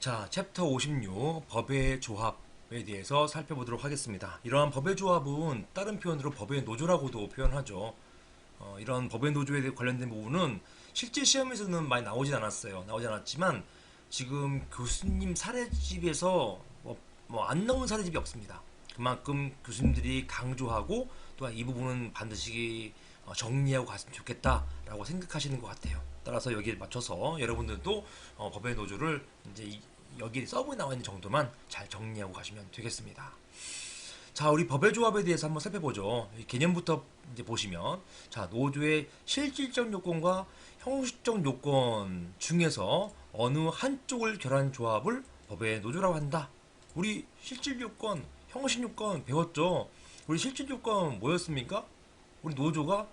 자, 챕터 56 법의 조합에 대해서 살펴보도록 하겠습니다. 이러한 법의 조합은 다른 표현으로 법의 노조라고도 표현하죠. 이런 법의 노조에 관련된 부분은 실제 시험에서는 많이 나오진 않았어요. 나오지 않았지만 지금 교수님 사례집에서 안 나온 사례집이 없습니다. 그만큼 교수님들이 강조하고 또한 이 부분은 반드시 정리하고 갔으면 좋겠다라고 생각하시는 것 같아요. 따라서 여기에 맞춰서 여러분들도 법의 노조를 이제 여기 서브에 나와 있는 정도만 잘 정리하고 가시면 되겠습니다. 자, 우리 법의 조합에 대해서 한번 살펴보죠. 이 개념부터 이제 보시면, 자, 노조의 실질적 요건과 형식적 요건 중에서 어느 한쪽을 결한 조합을 법의 노조라고 한다. 우리 실질 요건, 형식 요건 배웠죠? 우리 실질 요건 뭐였습니까? 우리 노조가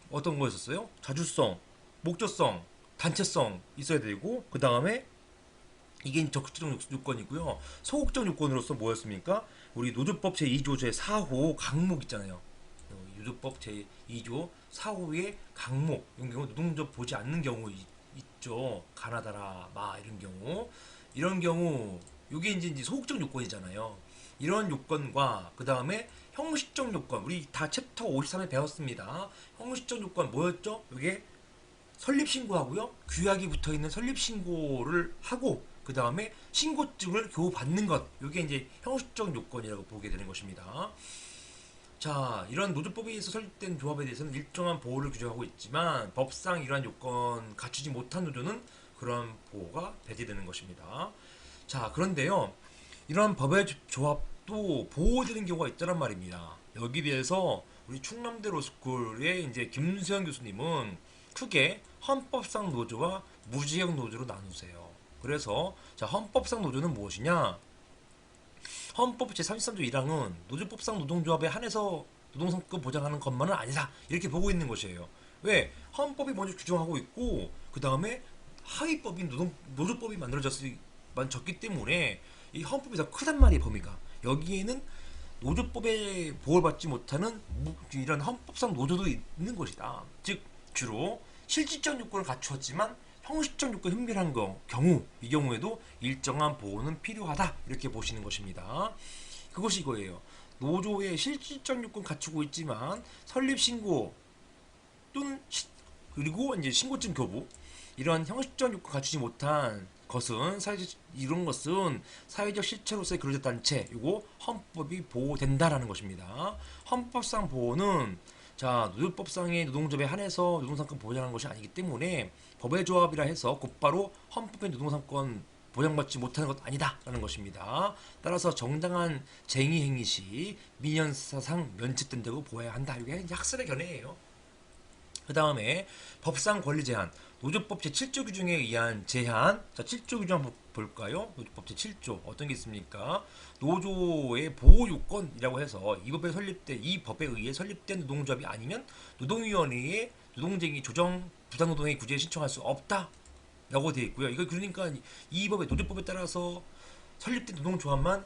어떤 거였었어요? 자주성, 목적성, 단체성 있어야 되고, 그 다음에 이게 적극적 요건이고요. 소극적 요건으로서 뭐였습니까? 우리 노조법 제2조 제4호 강목 있잖아요. 노조법 제2조 4호의 강목 이런 경우 노동조합 보지 않는 경우 있죠. 가나다라 마 이런 경우 이게 이제 소극적 요건이잖아요. 이런 요건과 그 다음에 형식적 요건 우리 다 챕터 53에 배웠습니다. 형식적 요건 뭐였죠? 이게 설립신고하고요. 규약이 붙어있는 설립신고를 하고 그 다음에 신고증을 교부받는 것 이게 이제 형식적 요건이라고 보게 되는 것입니다. 자, 이런 노조법에 의해서 설립된 조합에 대해서는 일정한 보호를 규정하고 있지만 법상 이러한 요건 갖추지 못한 노조는 그런 보호가 배제되는 것입니다. 자, 그런데요. 이러한 법의 조합도 보호되는 경우가 있다란 말입니다. 여기 대해서 우리 충남대 로스쿨의 이제 김수현 교수님은 크게 헌법상 노조와 무지형 노조로 나누세요. 그래서 자, 헌법상 노조는 무엇이냐? 헌법 제33조 1항은 노조법상 노동조합에 한해서 노동성급 보장하는 것만은 아니다. 이렇게 보고 있는 것이에요. 왜? 헌법이 먼저 규정하고 있고 그 다음에 하위법인 노조법이 만들어졌기 때문에 이 헌법이 더 크단 말이에요. 범위가. 여기에는 노조법에 보호를 받지 못하는 이런 헌법상 노조도 있는 것이다. 즉 주로 실질적 요건을 갖추었지만 형식적 요건이 hun별한 이 경우에도 일정한 보호는 필요하다 이렇게 보시는 것입니다. 그것이 이거예요. 노조의 실질적 요건 갖추고 있지만 설립 신고 또는 그리고 이제 신고증 교부 이러한 형식적 요건 갖추지 못한 것은 이런 것은 사회적 실체로서의 근로자 단체 이거 헌법이 보호된다라는 것입니다. 헌법상 보호는 자, 노조법상의 노동조합에 한해서 노동상권 보장하는 것이 아니기 때문에 법의 조합이라 해서 곧바로 헌법의 노동상권 보장받지 못하는 것 아니다라는 것입니다. 따라서 정당한 쟁의 행위 시 민연사상 면책된다고 보아야 한다. 이게 학설의 견해예요. 그 다음에 법상 권리 제한 노조법 제7조 규정에 의한 제한 자 7조 규정 한번 볼까요? 노조법 제7조 어떤 게 있습니까? 노조의 보호 요건이라고 해서 이 법에 의해 설립된 노동조합이 아니면 노동위원회에 노동쟁의 조정 부당노동의 구제에 신청할 수 없다 라고 되어 있고요. 이거 그러니까 이 법의 노조법에 따라서 설립된 노동조합만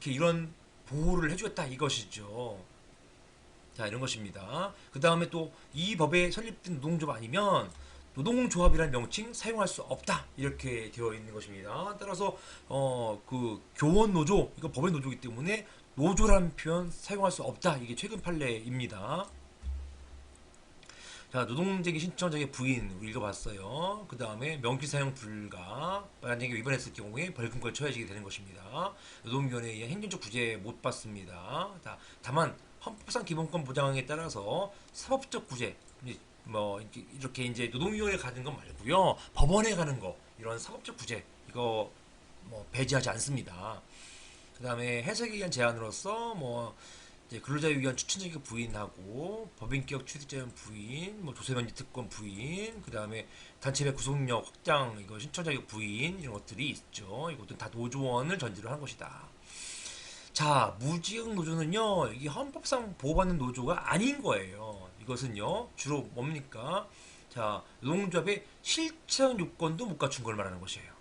이런 보호를 해주겠다 이것이죠. 자, 이런 것입니다. 그 다음에 또 이 법에 설립된 노동조합 아니면 노동조합이라는 명칭 사용할 수 없다 이렇게 되어 있는 것입니다. 따라서 그 교원 노조 이거 법의 노조이기 때문에 노조라는 표현 사용할 수 없다 이게 최근 판례입니다. 자, 노동쟁의 신청자의 부인 우리 읽어봤어요. 그 다음에 명기 사용 불가 만약에 위반했을 경우에 벌금까지 처해지게 되는 것입니다. 노동위원회에 의한 행정적 구제 못 받습니다. 자, 다만 헌법상 기본권 보장에 따라서 사법적 구제 이렇게 이제 노동위원회 가는 건 말고요. 법원에 가는 거 이런 사법적 구제 이거 배제하지 않습니다. 그 다음에 해석에 의한 제안으로서 이제 근로자유위원 추천자격 부인하고 법인격 취득자연 부인, 조세면제 특권 부인, 그 다음에 단체내 구속력 확장 이거 신청자격 부인 이런 것들이 있죠. 이것도 다 노조원을 전제로 한 것이다. 자, 무지형 노조는요, 이게 헌법상 보호받는 노조가 아닌 거예요. 이것은요, 주로 뭡니까? 자, 노동조합의 실체적 요건도 못 갖춘 걸 말하는 것이에요.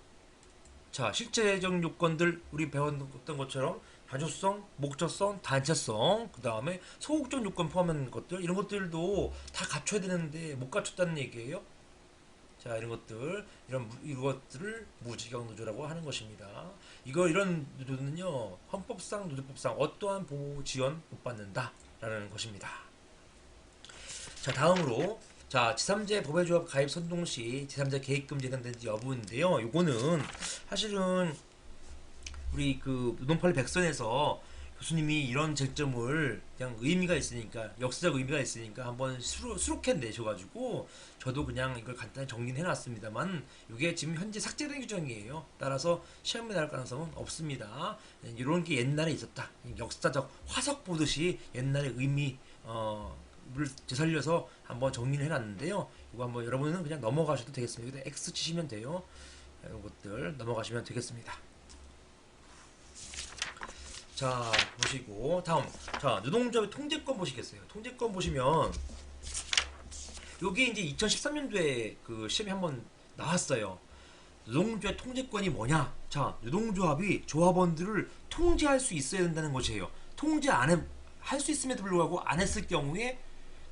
자, 실체적 요건들 우리 배웠던 것처럼 자주성, 목적성, 단체성, 그 다음에 소극적 요건 포함한 것들 이런 것들도 다 갖춰야 되는데 못 갖췄다는 얘기예요. 자, 이것들을 무지경 노조라고 하는 것입니다. 이런 노조는요, 헌법상 노조법상 어떠한 보호 지원 못 받는다라는 것입니다. 자, 다음으로 자, 제3제 법외조합 가입 선동 시 제3자 계획금지 해당되는지 여부인데요. 요거는 사실은 우리 그 노동팔 백선에서 교수님이 이런 쟁점을 그냥 의미가 있으니까 역사적 의미가 있으니까 한번 수록해 내셔가지고 저도 그냥 이걸 간단히 정리해 놨습니다만 이게 지금 현재 삭제된 규정이에요. 따라서 시험에 나올 가능성은 없습니다. 이런 게 옛날에 있었다. 역사적 화석 보듯이 옛날의 의미 를 되살려서 한번 정리를 해놨는데요. 이거 한번 여러분은 그냥 넘어가셔도 되겠습니다. X 치시면 돼요. 이런 것들 넘어가시면 되겠습니다. 자, 보시고 다음 자, 노동조합의 통제권 보시겠어요. 통제권 보시면 요게 이제 2013년도에 그 시험에 한번 나왔어요. 노동조합 통제권이 뭐냐? 자, 노동조합이 조합원들을 통제할 수 있어야 된다는 것이에요. 통제 안 할 수 있음에도 불구하고 안 했을 경우에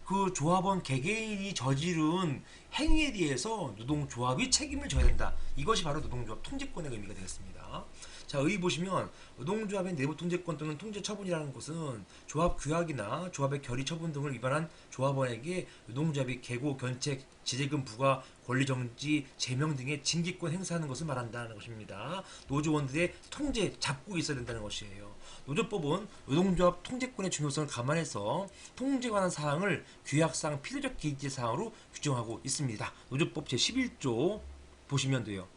그 조합원 개개인이 저지른 행위에 대해서 노동조합이 책임을 져야 된다. 이것이 바로 노동조합 통제권의 의미가 되겠습니다. 자, 의 보시면 노동조합의 내부 통제권 또는 통제 처분이라는 것은 조합 규약이나 조합의 결의 처분 등을 위반한 조합원에게 노동조합이 계고, 견책, 지재금 부과, 권리정지, 제명 등의 징계권 행사하는 것을 말한다는 것입니다. 노조원들의 통제 잡고 있어야 된다는 것이에요. 노조법은 노동조합 통제권의 중요성을 감안해서 통제에 관한 사항을 규약상 필요적 기재 사항으로 규정하고 있습니다. 노조법 제11조 보시면 돼요.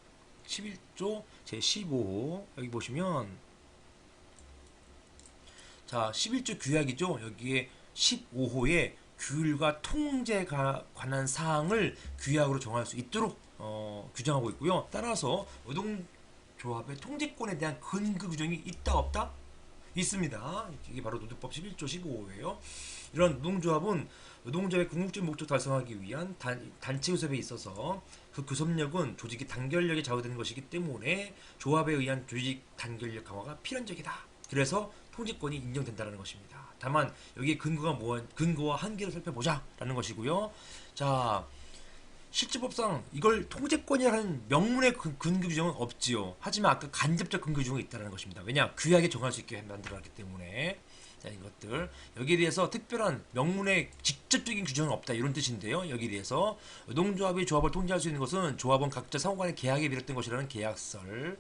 11조 제15호 여기 보시면 자, 11조 규약이죠. 여기에 15호에 규율과 통제에 관한 사항을 규약으로 정할 수 있도록 규정하고 있고요. 따라서 노동조합의 통제권에 대한 근거 규정이 있다 없다? 있습니다. 이게 바로 노조법 11조 15호예요. 이런 노동조합은 노동조합의 궁극적 목적 달성하기 위한 단체 교섭에 있어서 그 교섭력은 조직의 단결력에 좌우되는 것이기 때문에 조합에 의한 조직 단결력 강화가 필연적이다. 그래서 통제권이 인정된다는 것입니다. 다만 여기에 근거와 한계를 살펴보자라는 것이고요. 자, 실질법상 이걸 통제권이라는 명문의 근거 규정은 없지요. 하지만 아까 간접적 근거 규정이 있다는 것입니다. 왜냐? 규약에 정할 수 있게 만들어놨기 때문에. 자, 이것들 여기에 대해서 특별한 명문의 직접적인 규정은 없다 이런 뜻인데요. 여기에 대해서 노동조합이 조합을 통제할 수 있는 것은 조합원 각자 상호간의 계약에 비롯된 것이라는 계약설,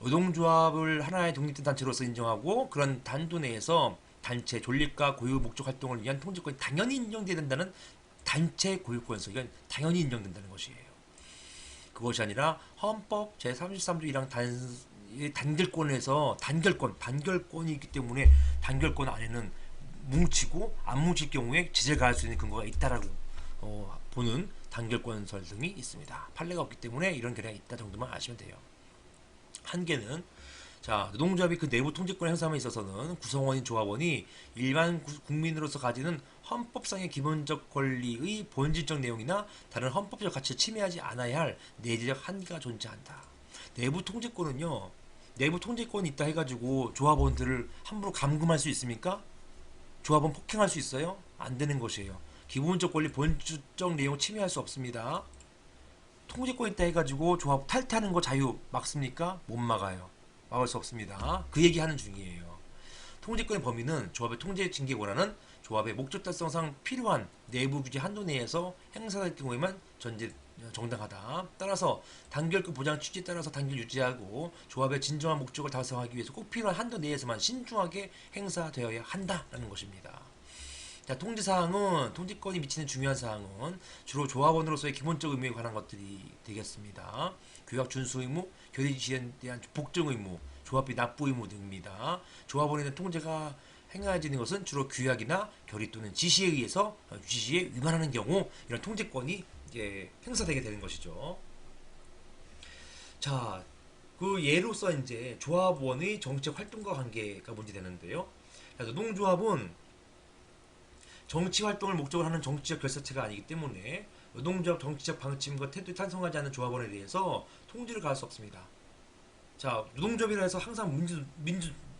노동조합을 하나의 독립된 단체로서 인정하고 그런 단도 내에서 단체 존립과 고유 목적 활동을 위한 통제권이 당연히 인정돼야 된다는 단체 고유권서, 이건 당연히 인정된다는 것이에요. 그것이 아니라 헌법 제33조 1항 단결권에서 단결권이 있기 때문에 단결권 안에는 뭉치고 안 뭉칠 경우에 제재를 가할 수 있는 근거가 있다라고 보는 단결권설 등이 있습니다. 판례가 없기 때문에 이런 결의가 있다 정도만 아시면 돼요. 한계는 자, 노동조합이 그 내부 통제권 행사함에 있어서는 구성원인 조합원이 일반 국민으로서 가지는 헌법상의 기본적 권리의 본질적 내용이나 다른 헌법적 가치를 침해하지 않아야 할 내재적 한계가 존재한다. 내부 통제권은요, 내부 통제권이 있다 해가지고 조합원들을 함부로 감금할 수 있습니까? 조합원 폭행할 수 있어요? 안 되는 것이에요. 기본적 권리 본질적 내용을 침해할 수 없습니다. 통제권 있다 해가지고 조합 탈퇴하는 거 자유 막습니까? 못 막아요. 막을 수 없습니다. 그 얘기하는 중이에요. 통제권의 범위는 조합의 통제 징계 권한은 조합의 목적 달성상 필요한 내부 규제 한도 내에서 행사될 경우에만 정당하다. 따라서 단결권 보장 취지에 따라서 단결 유지하고 조합의 진정한 목적을 달성하기 위해서 꼭 필요한 한도 내에서만 신중하게 행사되어야 한다라는 것입니다. 자, 통제사항은 통제권이 미치는 중요한 사항은 주로 조합원으로서의 기본적 의무에 관한 것들이 되겠습니다. 규약 준수 의무, 결의 지시에 대한 복종 의무, 조합비 납부 의무 등입니다. 조합원에 대한 통제가 행해지는 것은 주로 규약이나 결의 또는 지시에 의해서 지시에 위반하는 경우 이런 통제권이 이제 행사되게 되는 것이죠. 자, 그 예로서 이제 조합원의 정책 활동과 관계가 문제되는데요. 노동조합은 정치 활동을 목적으로 하는 정치적 결사체가 아니기 때문에 노동조합 정치적 방침과 태도에 찬성하지 않는 조합원에 대해서 통제를 가할 수 없습니다. 자, 노동조합이라 해서 항상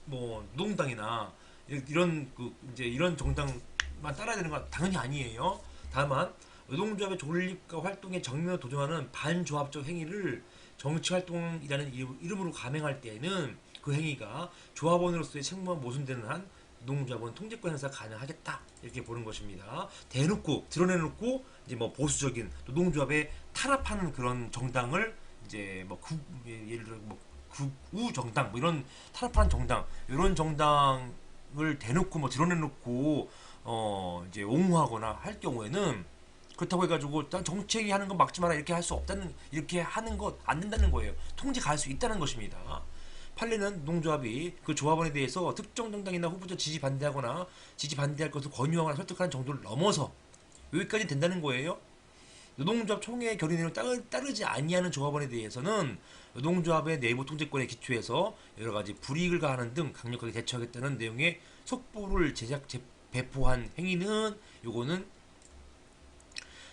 노동당이나 이런 이제 이런 정당만 따라야 되는 건 당연히 아니에요. 다만 노동조합의 존립과 활동에 정면으로 도전하는 반조합적 행위를 정치활동이라는 이름으로 감행할 때에는 그 행위가 조합원으로서의 책무가 모순되는 한 노동조합은 통제권 행사 가능하겠다 이렇게 보는 것입니다. 대놓고 드러내놓고 이제 뭐 보수적인 노동조합에 탄압하는 그런 정당을 이제 뭐 예를 들어 뭐 극우 정당 뭐 이런 탄압하는 정당 이런 정당을 대놓고 뭐 드러내놓고 이제 옹호하거나 할 경우에는 그렇다고 해가지고 정책이 하는 건 막지 마라 이렇게 할 수 없다는 이렇게 하는 것 안 된다는 거예요. 통제 갈 수 있다는 것입니다. 판례는 노동조합이 그 조합원에 대해서 특정 정당이나 후보자 지지 반대하거나 지지 반대할 것을 권유하거나 설득하는 정도를 넘어서 여기까지 된다는 거예요. 노동조합 총회 결의 내용 따르지 아니하는 조합원에 대해서는 노동조합의 내부 통제권에 기초해서 여러 가지 불이익을 가하는 등 강력하게 대처하겠다는 내용의 속보를 배포한 행위는 요거는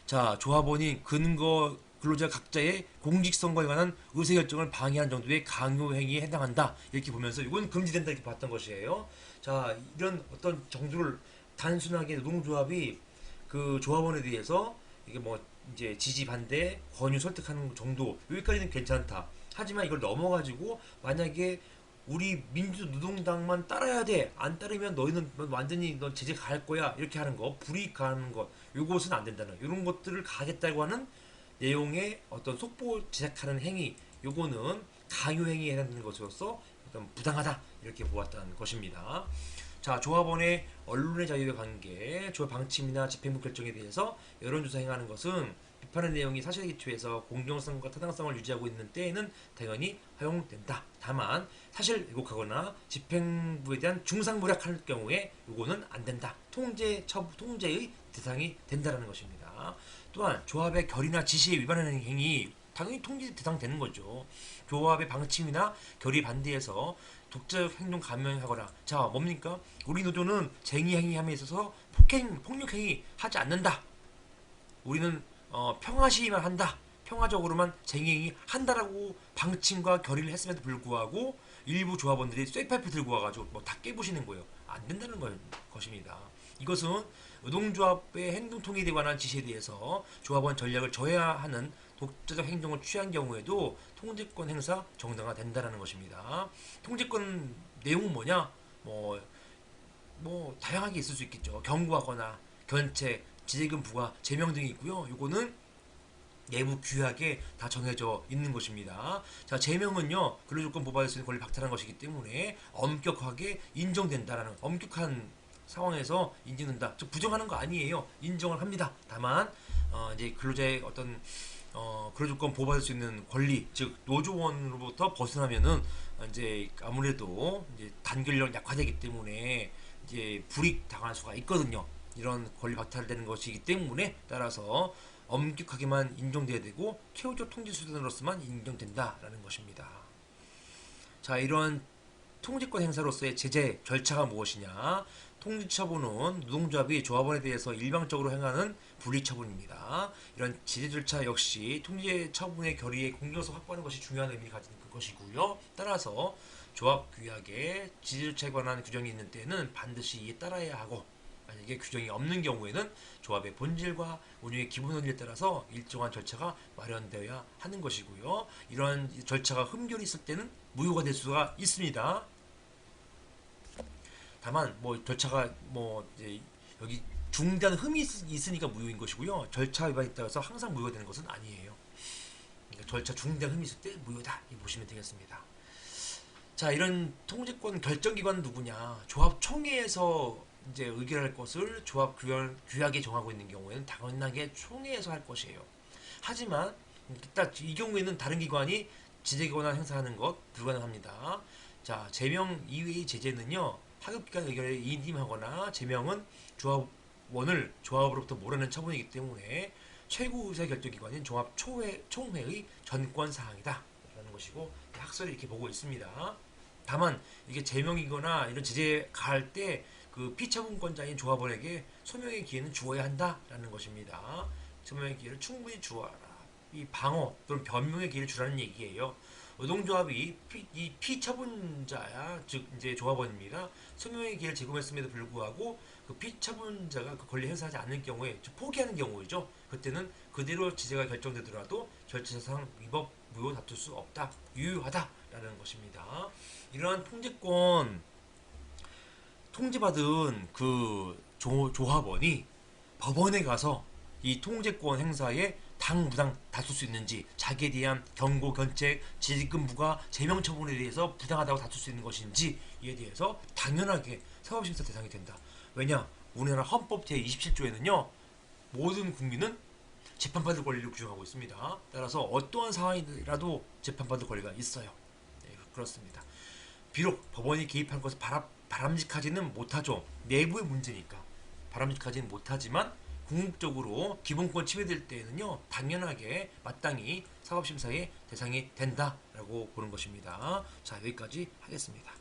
자 조합원이 근거 근로자 각자의 공직선거에 관한 의사결정을 방해한 정도의 강요 행위에 해당한다 이렇게 보면서 이건 금지된다 이렇게 봤던 것이에요. 자 이런 어떤 정도를 단순하게 노동조합이 그 조합원에 대해서 이게 뭐 이제 지지 반대 권유 설득하는 정도 여기까지는 괜찮다. 하지만 이걸 넘어가지고 만약에 우리 민주노동당만 따라야 돼. 안 따르면 너희는 완전히 너 제재 가할 거야. 이렇게 하는 거, 불이익 가하는 것, 요것은 안 된다는. 이런 것들을 가겠다고 하는 내용의 어떤 속보 제작하는 행위, 요거는 강요 행위에 해당되는 것으로서 어떤 부당하다 이렇게 보았다는 것입니다. 자, 조합원의 언론의 자유의 관계, 조합 방침이나 집행부 결정에 대해서 여론조사 행하는 것은 비판의 내용이 사실에 기초해서 공정성과 타당성을 유지하고 있는 때에는 당연히 허용된다. 다만 사실 왜곡하거나 집행부에 대한 중상모략할 경우에 이거는 안 된다. 통제의 대상이 된다는 것입니다. 또한 조합의 결의나 지시에 위반하는 행위 당연히 통제 대상 되는 거죠. 조합의 방침이나 결의 반대해서 독자적 행동 감행하거나 자 뭡니까? 우리 노조는 쟁의 행위함에 있어서 폭력 행위 하지 않는다. 우리는 평화 시위만 한다. 평화적으로만 쟁의 한다라고 방침과 결의를 했음에도 불구하고 일부 조합원들이 쇠파이프 들고 와가지고 뭐 다 깨부시는 거예요. 안 된다는 것입니다. 이것은 노동조합의 행동 통일에 관한 지시에 대해서 조합원 전략을 저해하는 독자적 행동을 취한 경우에도 통제권 행사 정당화된다는 것입니다. 통제권 내용은 뭐냐? 뭐 다양하게 있을 수 있겠죠. 경고하거나 견책, 지재금 부과, 제명 등이 있고요. 요거는 내부 규약에 다 정해져 있는 것입니다. 자, 제명은요, 근로조건 보호받을 수 있는 권리 박탈한 것이기 때문에 엄격하게 인정된다라는 엄격한 상황에서 인정된다. 즉 부정하는 거 아니에요. 인정을 합니다. 다만 이제 근로자의 어떤 근로조건 보호받을 수 있는 권리, 즉 노조원으로부터 벗어나면은 이제 아무래도 이제 단결력 약화되기 때문에 이제 불이익 당할 수가 있거든요. 이런 권리 박탈되는 것이기 때문에 따라서 엄격하게만 인정돼야 되고 최후적 통제 수단으로서만 인정된다라는 것입니다. 자, 이런 통제권 행사로서의 제재 절차가 무엇이냐? 통지처분은 노동조합이 조합원에 대해서 일방적으로 행하는 분리처분입니다. 이런 제재 절차 역시 통제처분의 결의의 공정성 확보하는 것이 중요한 의미를 가진 것이고요. 따라서 조합 규약에 제재 절차에 관한 규정이 있는 때에는 반드시 이에 따라야 하고 만약에 규정이 없는 경우에는 조합의 본질과 운영의 기본 원리에 따라서 일정한 절차가 마련되어야 하는 것이고요. 이러한 절차가 흠결이 있을 때는 무효가 될 수가 있습니다. 다만 뭐 절차가 뭐 이제 여기 중대한 흠이 있으니까 무효인 것이고요. 절차 위반에 따라서 항상 무효가 되는 것은 아니에요. 그러니까 절차 중대한 흠이 있을 때 무효다 이렇게 보시면 되겠습니다. 자, 이런 통제권 결정기관은 누구냐? 조합총회에서 이제 의결할 것을 조합 규약에 정하고 있는 경우에는 당연하게 총회에서 할 것이에요. 하지만 딱 이 경우에는 다른 기관이 지재권을 행사하는 것 불가능합니다. 자, 제명 이외의 제재는요. 하급기관 의결에 인임하거나 제명은 조합원을 조합으로부터 몰아낸 처분이기 때문에 최고 의사결정기관인 총회의 전권사항이다 라는 것이고 학설이 이렇게 보고 있습니다. 다만 이게 제명이거나 이런 제재 가할 때 그 피처분권자인 조합원에게 소명의 기회는 주어야 한다라는 것입니다. 소명의 기회를 충분히 주어라. 이 방어 또는 변명의 기회를 주라는 얘기예요. 노동조합이 이 피처분자야, 즉 이제 조합원입니다. 승용의 기회를 제공했음에도 불구하고 그 피처분자가 그 권리 행사하지 않는 경우에, 즉 포기하는 경우이죠. 그때는 그대로 지재가 결정되더라도 절차상 위법 무효 다툴 수 없다, 유효하다라는 것입니다. 이러한 통제권 통지받은 그 조합원이 법원에 가서 이 통제권 행사에 당부당 다툴 수 있는지, 자기에 대한 경고, 견책, 지지금 부과, 제명 처분에 대해서 부당하다고 다툴 수 있는 것인지에 대해서 당연하게 사법심사 대상이 된다. 왜냐? 우리나라 헌법 제27조에는요 모든 국민은 재판받을 권리를 규정하고 있습니다. 따라서 어떠한 상황이라도 재판받을 권리가 있어요. 네, 그렇습니다. 비록 법원이 개입한 것은 바람직하지는 못하죠. 내부의 문제니까 바람직하지는 못하지만 궁극적으로 기본권 침해될 때에는요 당연하게 마땅히 사법심사의 대상이 된다라고 보는 것입니다. 자, 여기까지 하겠습니다.